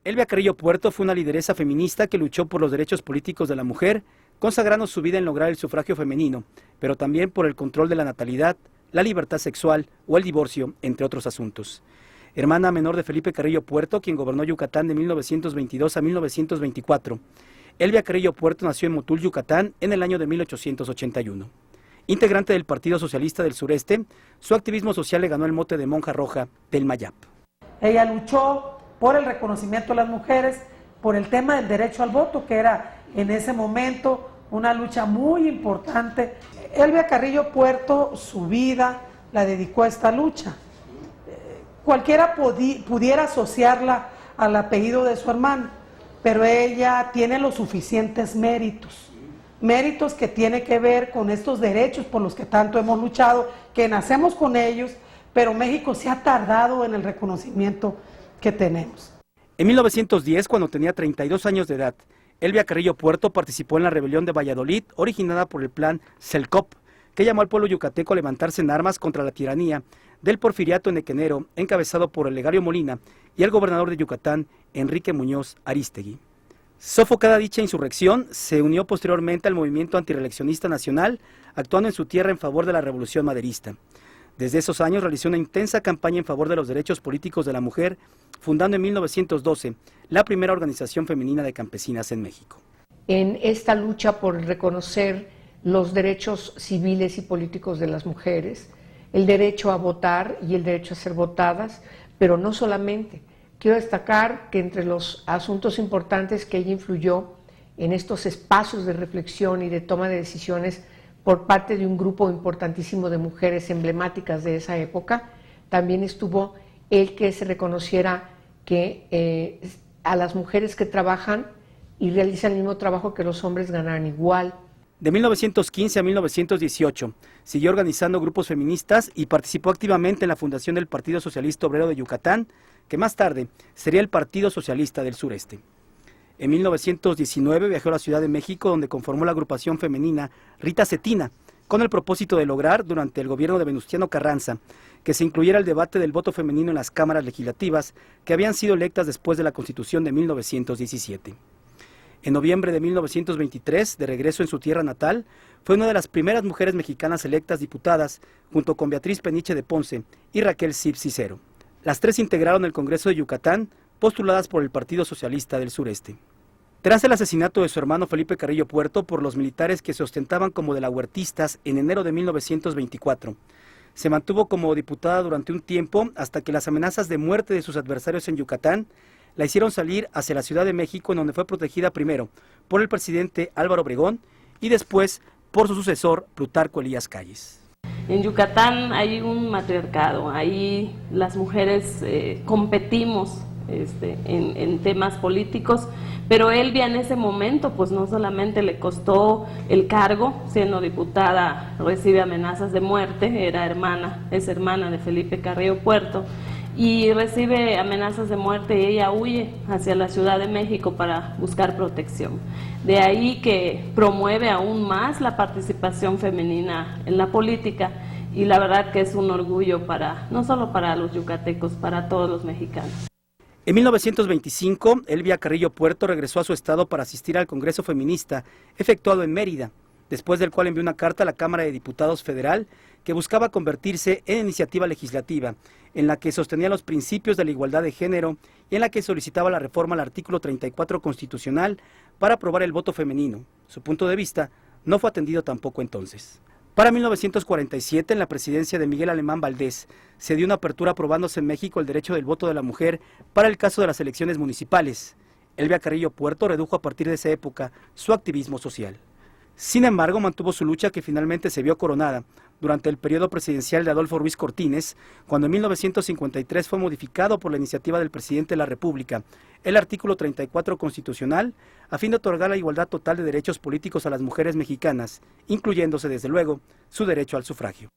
Elvia Carrillo Puerto fue una lideresa feminista que luchó por los derechos políticos de la mujer, consagrando su vida en lograr el sufragio femenino, pero también por el control de la natalidad, la libertad sexual o el divorcio, entre otros asuntos. Hermana menor de Felipe Carrillo Puerto, quien gobernó Yucatán de 1922 a 1924. Elvia Carrillo Puerto nació en Motul, Yucatán, en el año de 1881. Integrante del Partido Socialista del Sureste, su activismo social le ganó el mote de monja roja del Mayap. Ella luchó por el reconocimiento de las mujeres, por el tema del derecho al voto, que era en ese momento una lucha muy importante. Elvia Carrillo Puerto, su vida la dedicó a esta lucha. Cualquiera pudiera asociarla al apellido de su hermano, pero ella tiene los suficientes méritos que tiene que ver con estos derechos por los que tanto hemos luchado, que nacemos con ellos, pero México se ha tardado en el reconocimiento que tenemos. En 1910, cuando tenía 32 años de edad, Elvia Carrillo Puerto participó en la rebelión de Valladolid, originada por el plan Celcop, que llamó al pueblo yucateco a levantarse en armas contra la tiranía del porfiriato enequenero, encabezado por el Legario Molina y el gobernador de Yucatán, Enrique Muñoz Arístegui. Sofocada dicha insurrección, se unió posteriormente al movimiento antireeleccionista nacional, actuando en su tierra en favor de la revolución maderista. Desde esos años realizó una intensa campaña en favor de los derechos políticos de la mujer, fundando en 1912 la primera organización femenina de campesinas en México. En esta lucha por reconocer los derechos civiles y políticos de las mujeres, el derecho a votar y el derecho a ser votadas, pero no solamente. Quiero destacar que entre los asuntos importantes que ella influyó en estos espacios de reflexión y de toma de decisiones por parte de un grupo importantísimo de mujeres emblemáticas de esa época, también estuvo el que se reconociera que a las mujeres que trabajan y realizan el mismo trabajo que los hombres ganaran igual. De 1915 a 1918, siguió organizando grupos feministas y participó activamente en la fundación del Partido Socialista Obrero de Yucatán, que más tarde sería el Partido Socialista del Sureste. En 1919 viajó a la Ciudad de México, donde conformó la agrupación femenina Rita Cetina, con el propósito de lograr, durante el gobierno de Venustiano Carranza, que se incluyera el debate del voto femenino en las cámaras legislativas que habían sido electas después de la Constitución de 1917. En noviembre de 1923, de regreso en su tierra natal, fue una de las primeras mujeres mexicanas electas diputadas, junto con Beatriz Peniche de Ponce y Raquel Cip Cicero. Las tres integraron el Congreso de Yucatán, postuladas por el Partido Socialista del Sureste. Tras el asesinato de su hermano Felipe Carrillo Puerto por los militares que se ostentaban como de la Huertistas en enero de 1924, se mantuvo como diputada durante un tiempo hasta que las amenazas de muerte de sus adversarios en Yucatán la hicieron salir hacia la Ciudad de México, en donde fue protegida primero por el presidente Álvaro Obregón y después por su sucesor Plutarco Elías Calles. En Yucatán hay un matriarcado, ahí las mujeres competimos en temas políticos, pero Elvia en ese momento pues no solamente le costó el cargo, siendo diputada recibe amenazas de muerte, es hermana de Felipe Carrillo Puerto, y recibe amenazas de muerte y ella huye hacia la Ciudad de México para buscar protección. De ahí que promueve aún más la participación femenina en la política, y la verdad que es un orgullo no solo para los yucatecos, para todos los mexicanos. En 1925, Elvia Carrillo Puerto regresó a su estado para asistir al Congreso Feminista efectuado en Mérida, después del cual envió una carta a la Cámara de Diputados Federal que buscaba convertirse en iniciativa legislativa, en la que sostenía los principios de la igualdad de género y en la que solicitaba la reforma al artículo 34 constitucional para aprobar el voto femenino. Su punto de vista no fue atendido tampoco entonces. Para 1947, en la presidencia de Miguel Alemán Valdés, se dio una apertura aprobándose en México el derecho del voto de la mujer para el caso de las elecciones municipales. Elvia Carrillo Puerto redujo a partir de esa época su activismo social. Sin embargo, mantuvo su lucha, que finalmente se vio coronada durante el periodo presidencial de Adolfo Ruiz Cortines, cuando en 1953 fue modificado por la iniciativa del presidente de la República el artículo 34 constitucional, a fin de otorgar la igualdad total de derechos políticos a las mujeres mexicanas, incluyéndose desde luego su derecho al sufragio.